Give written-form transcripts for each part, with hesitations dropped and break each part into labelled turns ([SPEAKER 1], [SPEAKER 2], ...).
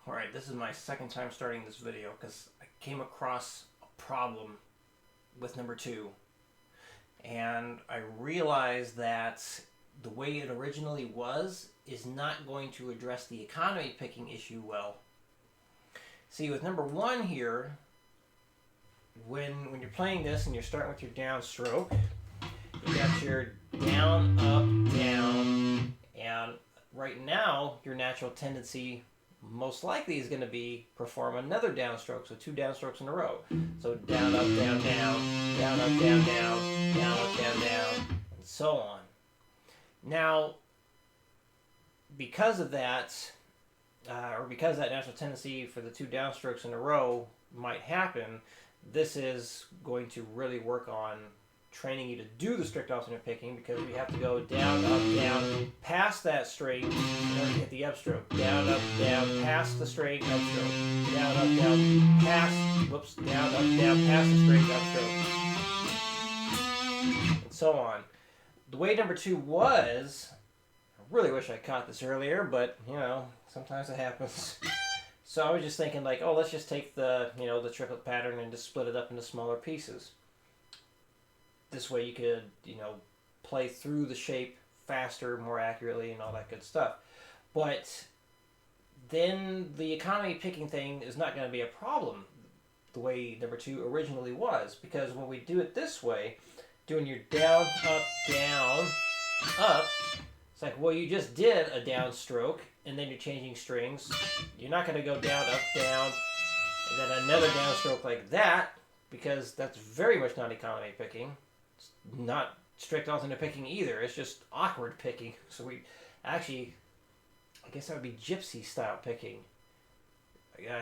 [SPEAKER 1] Alright, this is my second time starting this video because I came across a problem with number 2. And I realized that the way it originally was is not going to address the economy picking issue well. See, with number 1 here, when you're playing this and you're starting with your downstroke, you got your down, up, down, and right now your natural tendency most likely is going to be perform another downstroke, so 2 downstrokes in a row. So down, up, down, down, down, up, down, down, down, up, down, down, and so on. Now, because of that, or because that natural tendency for the 2 downstrokes in a row might happen, this is going to really work on training you to do the strict alternate picking, because we have to go down, up, down, past that string in order to hit the upstroke. Down, up, down, past the string, upstroke. Down, up, down, past, whoops, down, up, down, past the string, upstroke. And so on. The way number 2 was, I really wish I caught this earlier, but, you know, sometimes it happens. So I was just thinking like, oh, let's just take the, the triplet pattern and just split it up into smaller pieces. This way you could, play through the shape faster, more accurately, and all that good stuff. But then the economy picking thing is not going to be a problem the way number 2 originally was, because when we do it this way, doing your down, up, it's like, well, you just did a downstroke, and then you're changing strings. You're not going to go down, up, down, and then another downstroke like that, because that's very much not economy picking. It's not strict alternate picking either. It's just awkward picking. So we actually, I guess that would be gypsy style picking.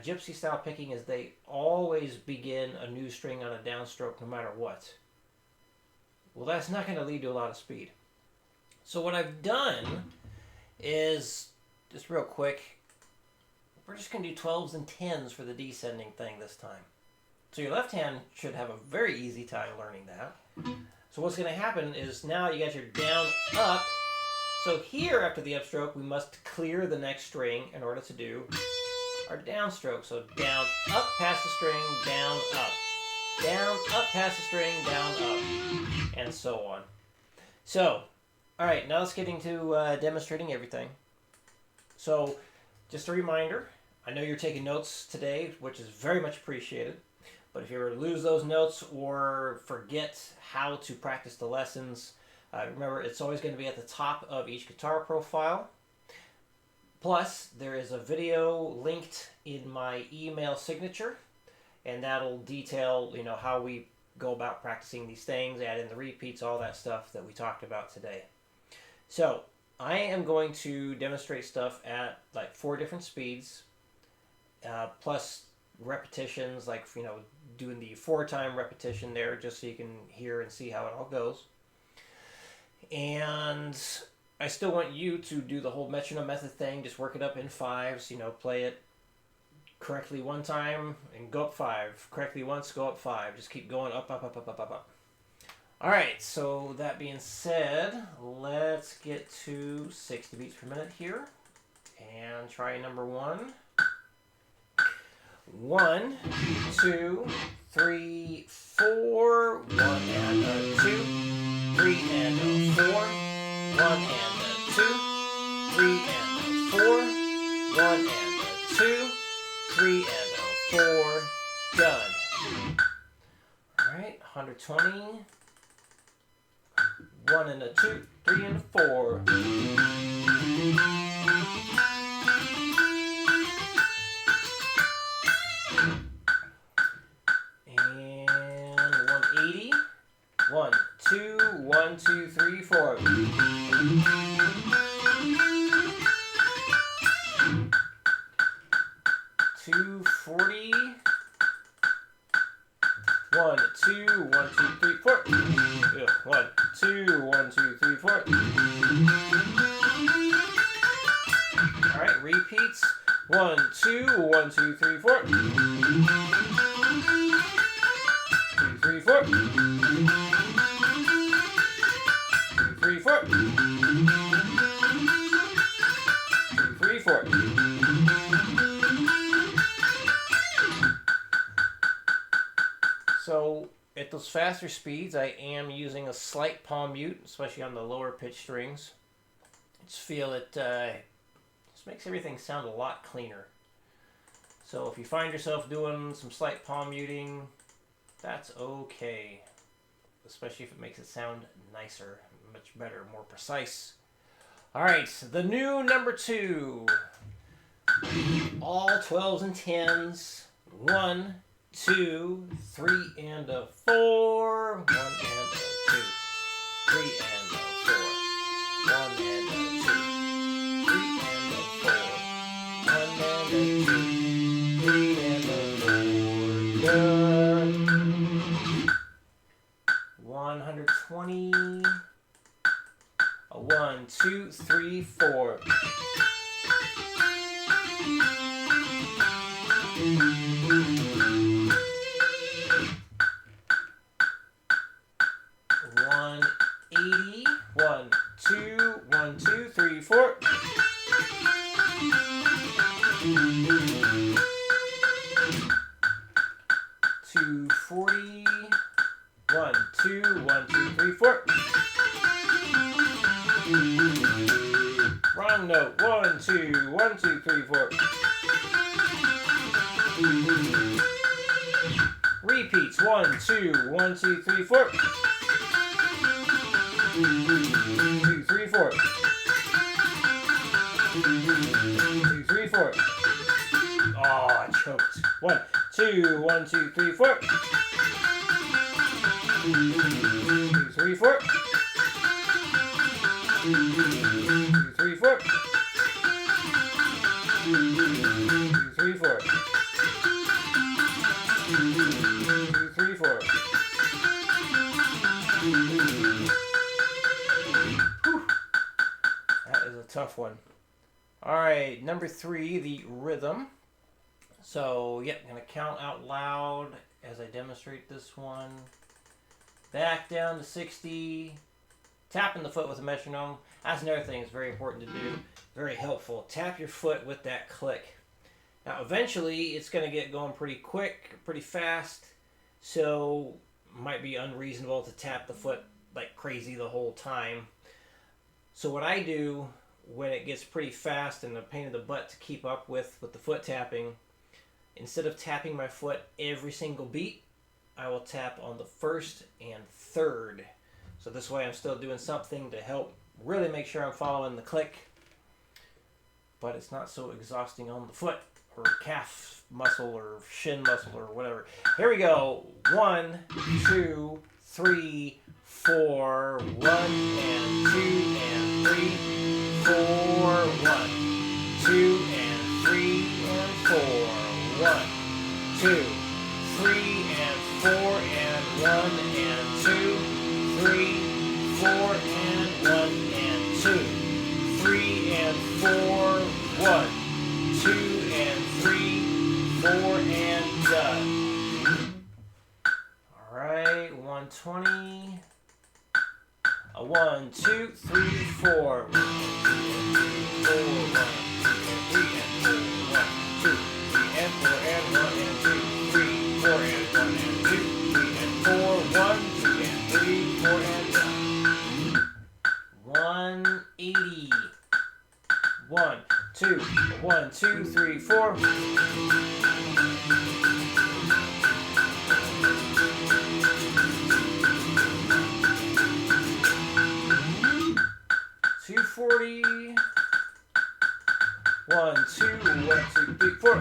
[SPEAKER 1] Gypsy style picking is they always begin a new string on a downstroke no matter what. Well, that's not going to lead to a lot of speed. So what I've done is, just real quick, we're just going to do 12s and 10s for the descending thing this time. So your left hand should have a very easy time learning that. So what's going to happen is now you got your down, up. So here after the upstroke, we must clear the next string in order to do our downstroke. So down, up, past the string, down, up. Down, up, past the string, down, up. And so on. So, alright, now let's get into demonstrating everything. So, just a reminder, I know you're taking notes today, which is very much appreciated. But if you ever lose those notes or forget how to practice the lessons, remember it's always going to be at the top of each guitar profile. Plus, there is a video linked in my email signature, and that'll detail, how we go about practicing these things, add in the repeats, all that stuff that we talked about today. So, I am going to demonstrate stuff at like 4 different speeds, plus repetitions, like, doing the 4-time repetition there, just so you can hear and see how it all goes. And I still want you to do the whole metronome method thing, just work it up in 5s, play it correctly 1 time and go up 5. Correctly once, go up 5. Just keep going up, up, up, up, up, up, up. Alright, so that being said, let's get to 60 beats per minute here. And try number 1. 1, 2, 3, 4. 1 and a 2. 3 and a 4. 1 and a 2. 3 and a 4. 1 and a 2. 3 and a 4. Done. Alright, 120. 1 and a 2, 3 and a 4. And 180. 1, 2, 1, 2, 3, 4. 240. 1, 2, 1, 2, 3, 4. 1, 2, 1, 2, 3, 4. Alright, repeats. 1, 2, 1, 2, 3, 4. 2, 3, 4. 2, 3, 4. 2, 3, 4. those faster speeds, I am using a slight palm mute, especially on the lower pitch strings. I just feel it just makes everything sound a lot cleaner. So if you find yourself doing some slight palm muting, that's okay. Especially if it makes it sound nicer, much better, more precise. Alright, the new number 2. All 12s and 10s. 1, 2, 3, and a 4. 1 and a 2. 3 and a 4. 1 and a 2. 3 and a 4. 1 and a 2. 3 and a 4. Good. 120. A 1, 2, 3, 4. 180. 1, 2, 1, 2, 3, 4. 240. 1, 2, 1, 2, 3, 4. Wrong note. 1, 2, 1, 2, 3, 4. Repeats. 1, 2, 1, 2, 3, 4. 2, 3, 4. 2, 3, 4. Oh, I choked. 1, 2, 1, 2, 3, 4. 2, 3, 4. 2, 3, 4. 2, 3, 4. 2, 3, 4. That is a tough one. Alright, number 3, the rhythm. So, yep, I'm going to count out loud as I demonstrate this one. Back down to 60. Tapping the foot with a metronome. That's another thing that's very important to do. Very helpful. Tap your foot with that click. Now, eventually, it's going to get going pretty quick, pretty fast. So, might be unreasonable to tap the foot like crazy the whole time. So, what I do when it gets pretty fast and a pain in the butt to keep up with the foot tapping, instead of tapping my foot every single beat, I will tap on the first and third. So this way I'm still doing something to help really make sure I'm following the click, but it's not so exhausting on the foot or calf muscle or shin muscle or whatever. Here we go. 1, 2, 3, 4. 1 and 2 and 3, 4. 1, 2 and 3 and 4. 1, 2, 3 and 4 and 1 and 2, 3, 4 and 1 and 2, 3 and 4, 1, 2 and 3, 4 and done. Alright, 120. A 1, 2, 3, 4. 1, 2, 4, 1, 2 and 3 and 4, 1, 2, 3 and 4 and 1 and 2, 3, 4 and 1 and 2, 3 and 4, 1, 2 and 3, 4 and done. 180. 1, 2, 1, 2, 3, 4. 240. 1, 2, 1, 2, 3, 4.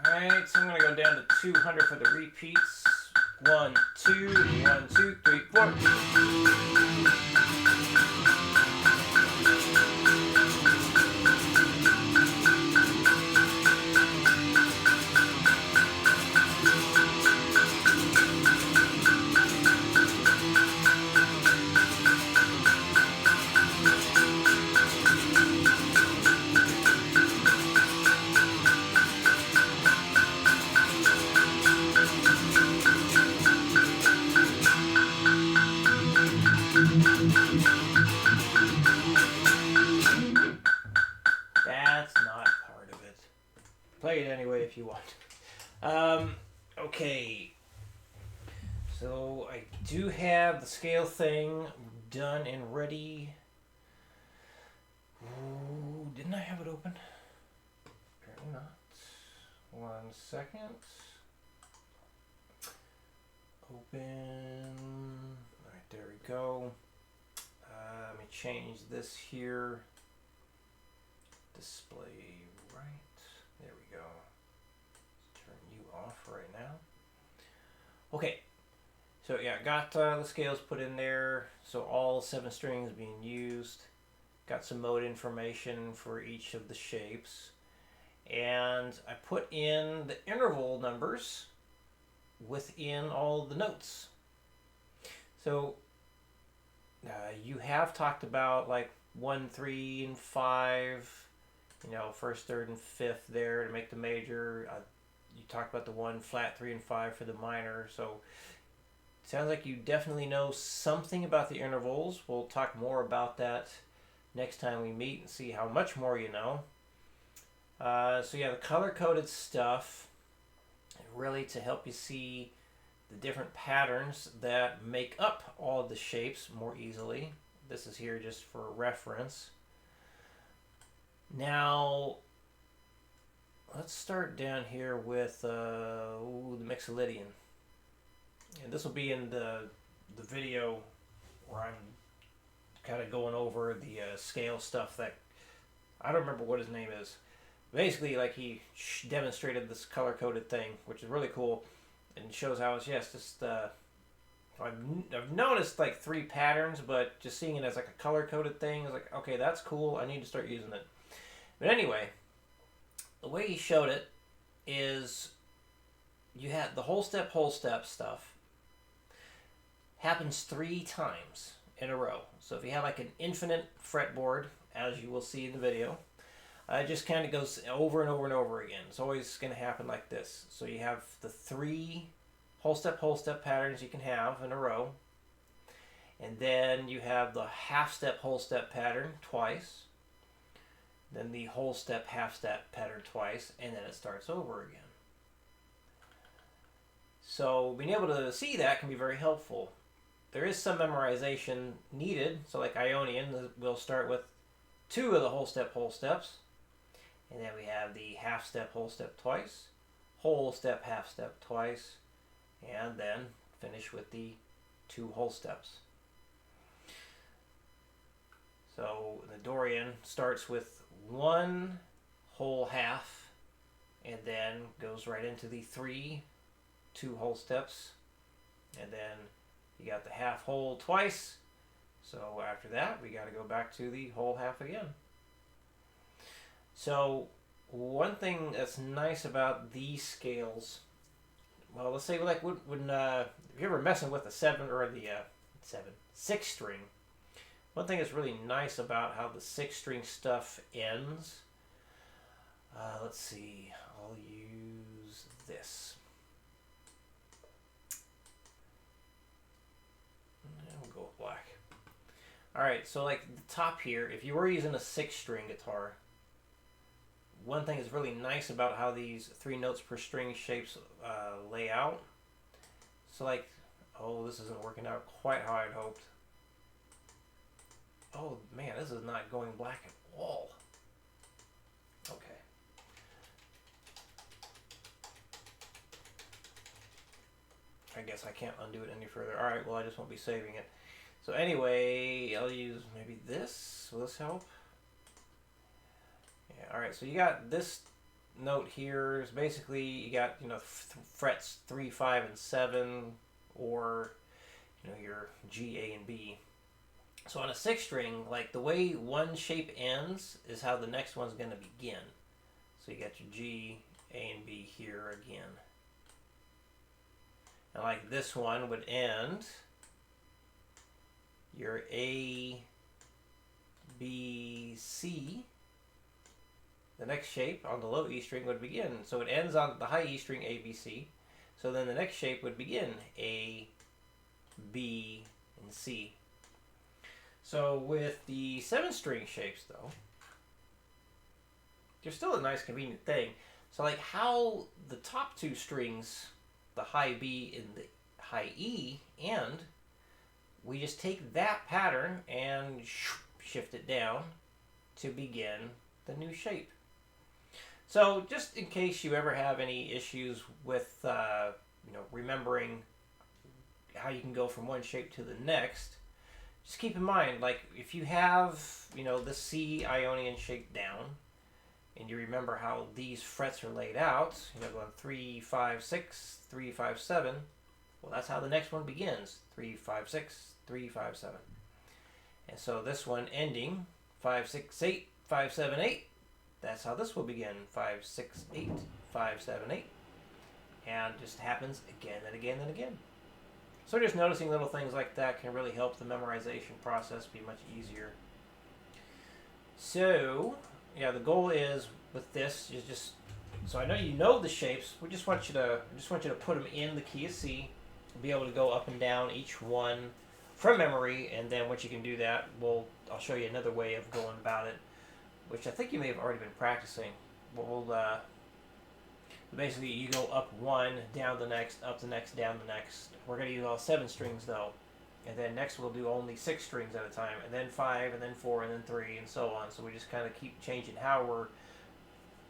[SPEAKER 1] Alright, so I'm going to go down to 200 for the repeats. 1, 2, 1, 2, 3, 4. you want. Okay. So I do have the scale thing done and ready. Ooh, didn't I have it open? Apparently not. 1 second. Open. Alright, there we go. Let me change this here. Display right. There we go. Let's turn you off right now. Okay. So yeah, got the scales put in there. So all 7 strings being used. Got some mode information for each of the shapes. And I put in the interval numbers within all the notes. So you have talked about like 1, 3, and 5, you know, first, third, and fifth there to make the major. You talked about the 1 flat, 3, and 5 for the minor. So it sounds like you definitely know something about the intervals. We'll talk more about that next time we meet and see how much more you know. So yeah, the color-coded stuff, really to help you see the different patterns that make up all of the shapes more easily. This is here just for reference. Now, let's start down here with the Mixolydian. And this will be in the video where I'm kind of going over the scale stuff that, I don't remember what his name is. Basically, like he demonstrated this color-coded thing, which is really cool, and shows how it's just I've noticed like 3 patterns, but just seeing it as like a color-coded thing is like, okay, that's cool. I need to start using it. But anyway, the way he showed it is you had the whole step stuff happens 3 times in a row. So if you have like an infinite fretboard, as you will see in the video, it just kind of goes over and over and over again. It's always going to happen like this. So you have the 3 whole step patterns you can have in a row. And then you have the half step, whole step pattern twice. Then the whole step, half step pattern twice. And then it starts over again. So being able to see that can be very helpful. There is some memorization needed. So like Ionian, we'll start with 2 of the whole steps. And then we have the half step, whole step twice, whole step, half step twice, and then finish with the 2 whole steps. So the Dorian starts with 1 whole half, and then goes right into the 3 2 whole steps, and then you got the half whole twice. So after that, we got to go back to the whole half again. So one thing that's nice about these scales, well, let's say like when if you're ever messing with the 7 or the 6 string, one thing that's really nice about how the 6 string stuff ends. Let's see, I'll use this. We'll go with black. All right, so like the top here, if you were using a 6 string guitar, one thing that's really nice about how these 3 notes per string shapes lay out. So like, oh, this isn't working out quite how I'd hoped. Oh man, this is not going black at all. Okay. I guess I can't undo it any further. Alright, well I just won't be saving it. So anyway, I'll use maybe this. Will this help? Yeah, alright, so you got this note here is basically you got, you know, frets 3, 5, and 7, or, you know, your G, A, and B. So on a 6 string, like the way one shape ends is how the next one's going to begin. So you got your G, A, and B here again. And like this one would end, your A, B, C. The next shape on the low E string would begin. So it ends on the high E string A, B, C. So then the next shape would begin A, B, and C. So with the 7 string shapes though, there's still a nice convenient thing. So like how the top two strings, the high B and the high E, end, we just take that pattern and shift it down to begin the new shape. So just in case you ever have any issues with remembering how you can go from one shape to the next, just keep in mind, like if you have the C Ionian shape down, and you remember how these frets are laid out, going 3, 5, 6, 3, 5, 7. Well, that's how the next one begins: 3, 5, 6, 3, 5, 7. And so this one ending 5, 6, 8, 5, 7, 8. That's how this will begin: 5, 6, 8, 5, 7, 8. And it just happens again and again and again. So just noticing little things like that can really help the memorization process be much easier. So, yeah, the goal is with this is just, so I know you know the shapes. We just want you to put them in the key of C, be able to go up and down each one from memory, and then once you can do that, I'll show you another way of going about it, which I think you may have already been practicing. Basically you go up one, down the next, up the next, down the next. We're going to use all 7 strings though. And then next we'll do only 6 strings at a time, and then 5, and then 4, and then 3, and so on. So we just kind of keep changing how we're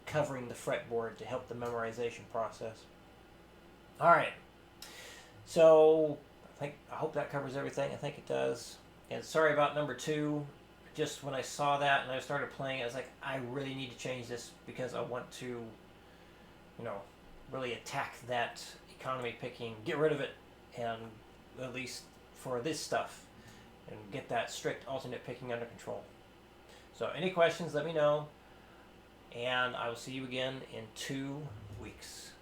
[SPEAKER 1] covering the fretboard to help the memorization process. Alright, so I hope that covers everything. I think it does. And sorry about number 2. Just when I saw that and I started playing, I was like, I really need to change this because I want to, really attack that economy picking, get rid of it, and at least for this stuff, and get that strict alternate picking under control. So any questions, let me know, and I will see you again in 2 weeks.